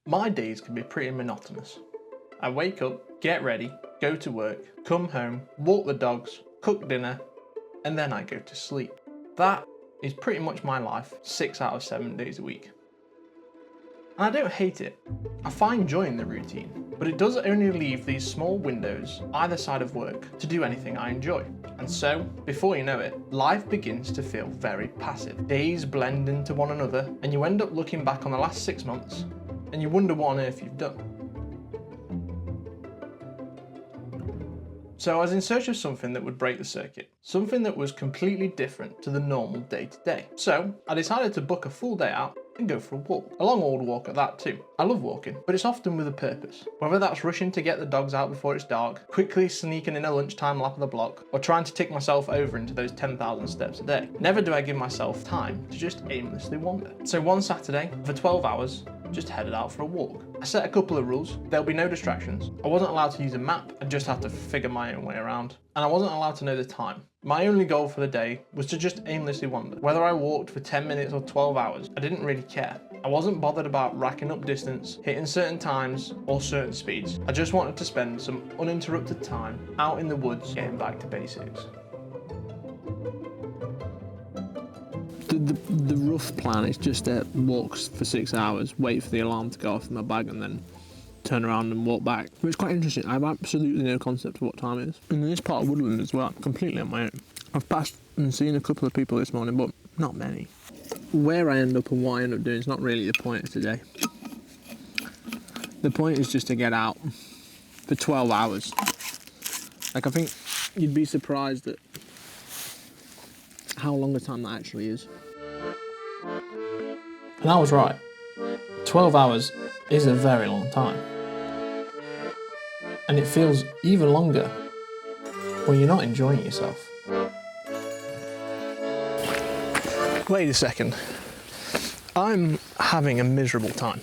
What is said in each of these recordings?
My days can be pretty monotonous. I wake up, get ready, go to work, come home, walk the dogs, cook dinner, and then I go to sleep. That is pretty much my life 6 out of 7 days a week. And I don't hate it. I find joy in the routine, but it does only leave these small windows either side of work to do anything I enjoy. And so, before you know it, life begins to feel very passive. Days blend into one another, and you end up looking back on the last 6 months, and you wonder what on earth you've done. So I was in search of something that would break the circuit, something that was completely different to the normal day-to-day. So I decided to book a full day out and go for a walk. A long old walk at that too. I love walking, but it's often with a purpose. Whether that's rushing to get the dogs out before it's dark, quickly sneaking in a lunchtime lap of the block, or trying to tick myself over into those 10,000 steps a day. Never do I give myself time to just aimlessly wander. So one Saturday, for 12 hours, just headed out for a walk. I set a couple of rules. There'll be no distractions. I wasn't allowed to use a map. I just had to figure my own way around. And I wasn't allowed to know the time. My only goal for the day was to just aimlessly wander. Whether I walked for 10 minutes or 12 hours, I didn't really care. I wasn't bothered about racking up distance, hitting certain times or certain speeds. I just wanted to spend some uninterrupted time out in the woods, getting back to basics. The rough plan is just walks for 6 hours, wait for the alarm to go off in my bag, and then turn around and walk back. But it's quite interesting. I have absolutely no concept of what time it is. And in this part of woodland as well, I'm completely on my own. I've passed and seen a couple of people this morning, but not many. Where I end up and what I end up doing is not really the point of today. The point is just to get out for 12 hours. Like, I think you'd be surprised at how long a time that actually is. And I was right. 12 hours is a very long time. And it feels even longer when you're not enjoying yourself. Wait a second. I'm having a miserable time.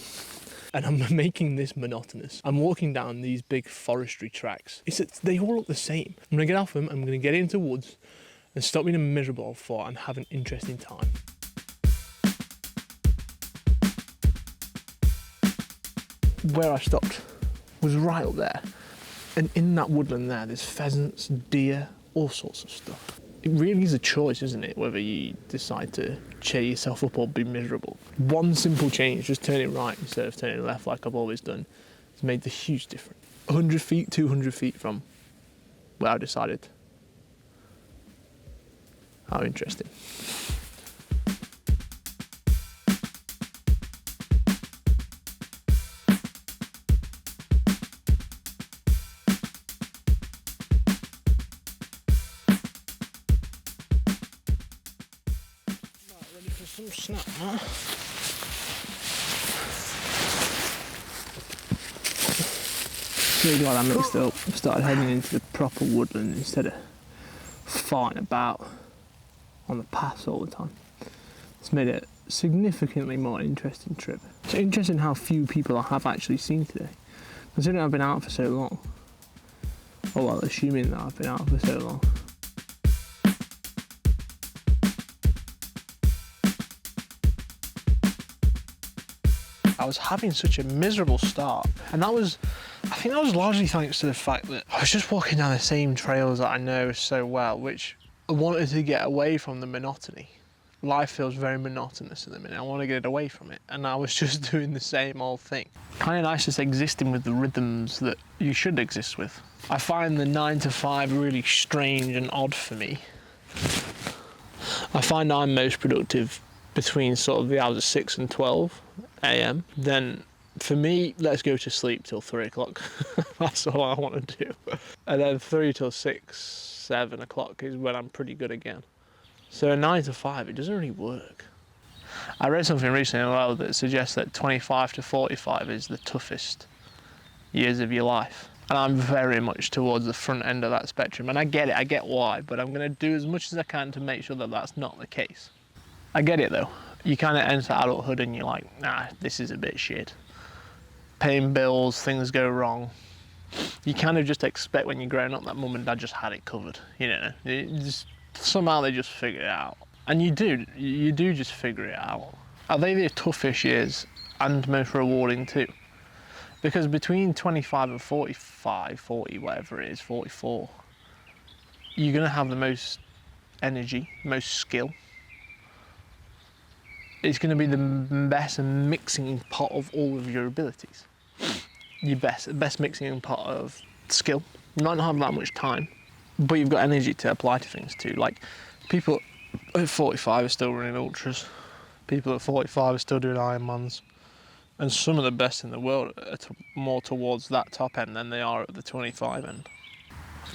And I'm making this monotonous. I'm walking down these big forestry tracks. They all look the same. I'm gonna get off them, I'm gonna get into woods and stop being a miserable thought and have an interesting time. Where I stopped was right up there. And in that woodland there's pheasants, deer, all sorts of stuff. It really is a choice, isn't it, whether you decide to cheer yourself up or be miserable. One simple change, just turning right instead of turning left like I've always done, has made the huge difference. 100 feet, 200 feet from where I decided. How interesting. Ready for some snap, huh? Really glad I mixed it up. Started heading into the proper woodland instead of farting about on the paths all the time. It's made it a significantly more interesting trip. It's interesting how few people I have actually seen today, considering I've been out for so long. Oh well, assuming that I've been out for so long. I was having such a miserable start, and I think that was largely thanks to the fact that I was just walking down the same trails that I know so well, which I wanted to get away from the monotony. Life feels very monotonous at the minute. I want to get away from it, and I was just doing the same old thing. Kind of nice just existing with the rhythms that you should exist with. I find the 9 to 5 really strange and odd for me. I find I'm most productive between sort of the hours of 6 and 12 a.m. Then for me, let's go to sleep till 3 o'clock. That's all I want to do. And then 3 till 6, 7 o'clock is when I'm pretty good again. So a 9 to 5, it doesn't really work. I read something recently as well that suggests that 25 to 45 is the toughest years of your life. And I'm very much towards the front end of that spectrum. And I get it, I get why, but I'm going to do as much as I can to make sure that that's not the case. I get it though. You kind of enter adulthood and you're like, nah, this is a bit shit. Paying bills, things go wrong. You kind of just expect when you're growing up that mum and dad just had it covered, you know. Somehow they just figure it out. And you do just figure it out. Are they the toughest years and most rewarding too? Because between 25 and 45, 40, whatever it is, 44, you're going to have the most energy, most skill. It's going to be the best mixing pot of all of your abilities. Your best mixing pot of skill. You might not have that much time, but you've got energy to apply to things too. Like, people at 45 are still running ultras. People at 45 are still doing Ironmans. And some of the best in the world are more towards that top end than they are at the 25 end.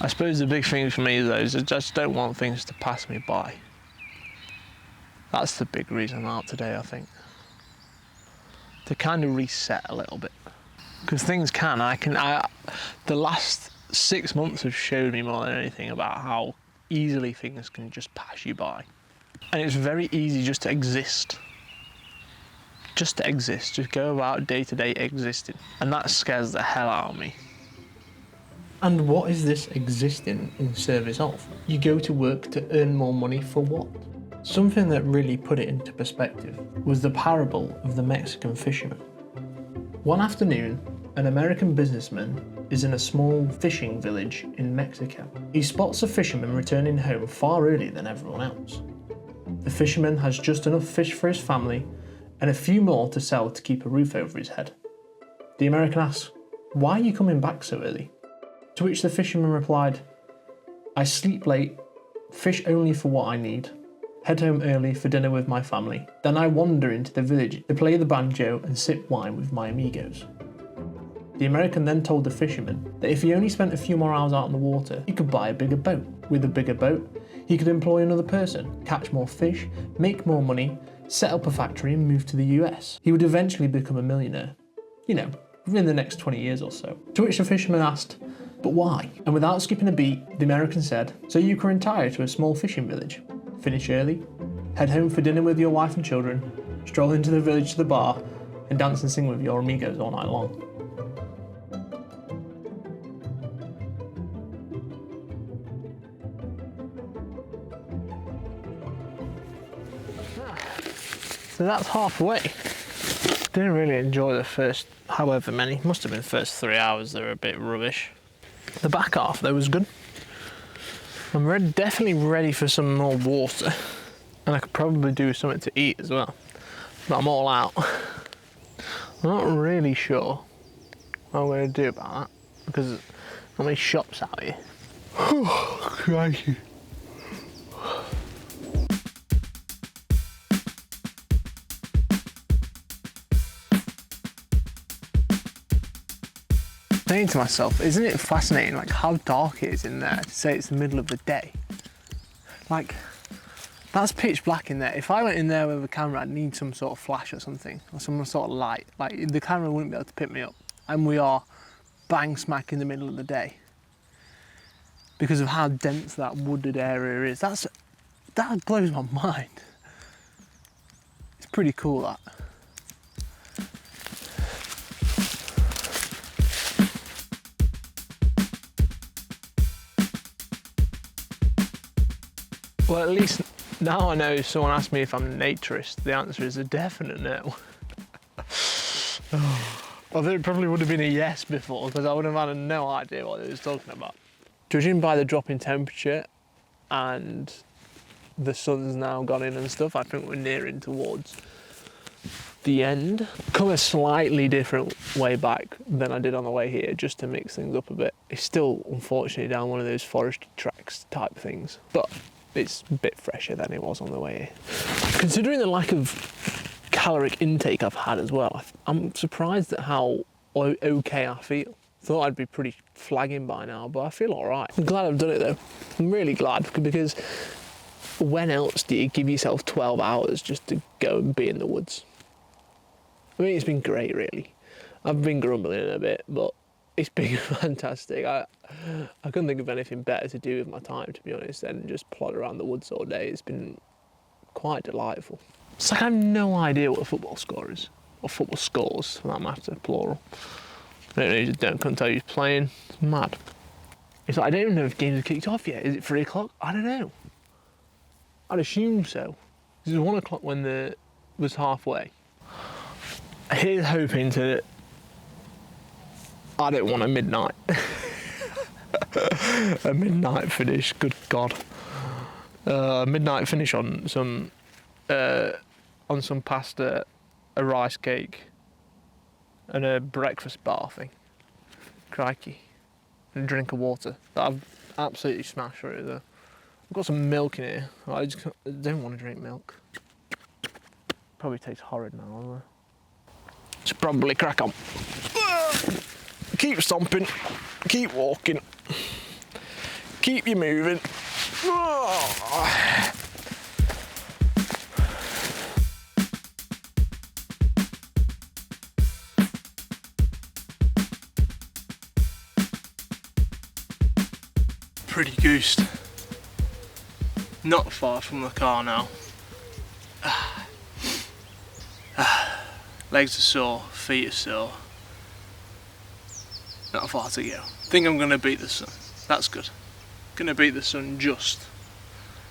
I suppose the big thing for me though is I just don't want things to pass me by. That's the big reason I'm out today, I think. To kind of reset a little bit. Because things the last 6 months have showed me more than anything about how easily things can just pass you by. And it's very easy just to exist. Just to exist, just go about day to day existing. And that scares the hell out of me. And what is this existing in service of? You go to work to earn more money for what? Something that really put it into perspective was the parable of the Mexican fisherman. One afternoon, an American businessman is in a small fishing village in Mexico. He spots a fisherman returning home far earlier than everyone else. The fisherman has just enough fish for his family and a few more to sell to keep a roof over his head. The American asks, "Why are you coming back so early?" To which the fisherman replied, "I sleep late, fish only for what I need, head home early for dinner with my family, then I wander into the village to play the banjo and sip wine with my amigos." The American then told the fisherman that if he only spent a few more hours out on the water, he could buy a bigger boat. With a bigger boat, he could employ another person, catch more fish, make more money, set up a factory and move to the US. He would eventually become a millionaire. Within the next 20 years or so. To which the fisherman asked, "But why?" And without skipping a beat, the American said, "So you can retire to a small fishing village, finish early, head home for dinner with your wife and children, stroll into the village to the bar, and dance and sing with your amigos all night long." So that's halfway. Didn't really enjoy the first however many, must have been the first 3 hours, they were a bit rubbish. The back half though was good. I'm definitely ready for some more water, and I could probably do something to eat as well, but I'm all out. I'm not really sure what I'm going to do about that, because there's not many shops out here. Oh, crikey. Saying to myself, isn't it fascinating like how dark it is in there to say it's the middle of the day? Like, that's pitch black in there. If I went in there with a camera, I'd need some sort of flash or something, or some sort of light. Like, the camera wouldn't be able to pick me up. And we are bang smack in the middle of the day because of how dense that wooded area is. That blows my mind. It's pretty cool, that. Well, at least now I know if someone asks me if I'm a naturist, the answer is a definite no. Although it probably would have been a yes before, because I would have had no idea what they was talking about. Judging by the drop in temperature and the sun's now gone in and stuff, I think we're nearing towards the end. Come a slightly different way back than I did on the way here, just to mix things up a bit. It's still, unfortunately, down one of those forestry tracks type things, but it's a bit fresher than it was on the way here. Considering the lack of caloric intake I've had as well, I'm surprised at how okay I feel. Thought I'd be pretty flagging by now, but I feel all right. I'm glad I've done it though. I'm really glad, because when else do you give yourself 12 hours just to go and be in the woods? I mean, it's been great, really. I've been grumbling a bit, but it's been fantastic. I couldn't think of anything better to do with my time, to be honest, than just plod around the woods all day. It's been quite delightful. It's like I have no idea what a football score is, or football scores, for that matter, plural. Couldn't tell you who's playing. It's mad. It's like I don't even know if games have kicked off yet. Is it 3 o'clock? I don't know. I'd assume so. It was 1 o'clock when it was halfway. Here's hoping to I don't want a midnight. A midnight finish, good God. Midnight finish on some pasta, a rice cake, and a breakfast bar thing. Crikey. And a drink of water that I've absolutely smashed through there. I've got some milk in here. I don't want to drink milk. Probably tastes horrid now, doesn't it? Should probably crack on. Keep stomping, keep walking, keep you moving. Pretty goosed. Not far from the car now. Legs are sore, feet are sore. Not far to go. Think I'm gonna beat the sun. That's good. Gonna beat the sun just.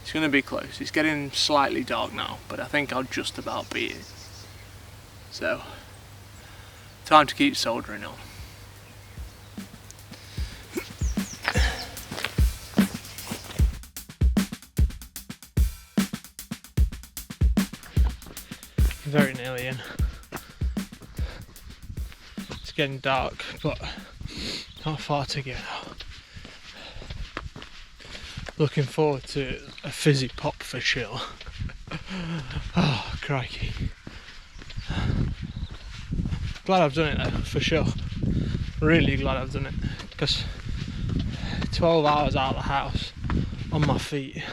It's gonna be close. It's getting slightly dark now, but I think I'll just about beat it. So, time to keep soldering on. Very nearly in. It's getting dark, but not far to go now. Looking forward to a fizzy pop for sure. Oh, crikey. Glad I've done it though, for sure. Really glad I've done it, because 12 hours out of the house on my feet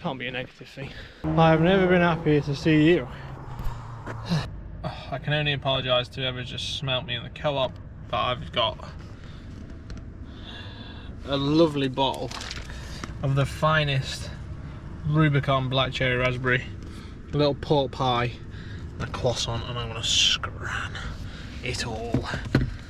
can't be a negative thing. I've never been happier to see you. I can only apologise to whoever just smelt me in the co-op, but I've got a lovely bottle of the finest Rubicon black cherry raspberry, a little pork pie, and a croissant, and I'm going to scran it all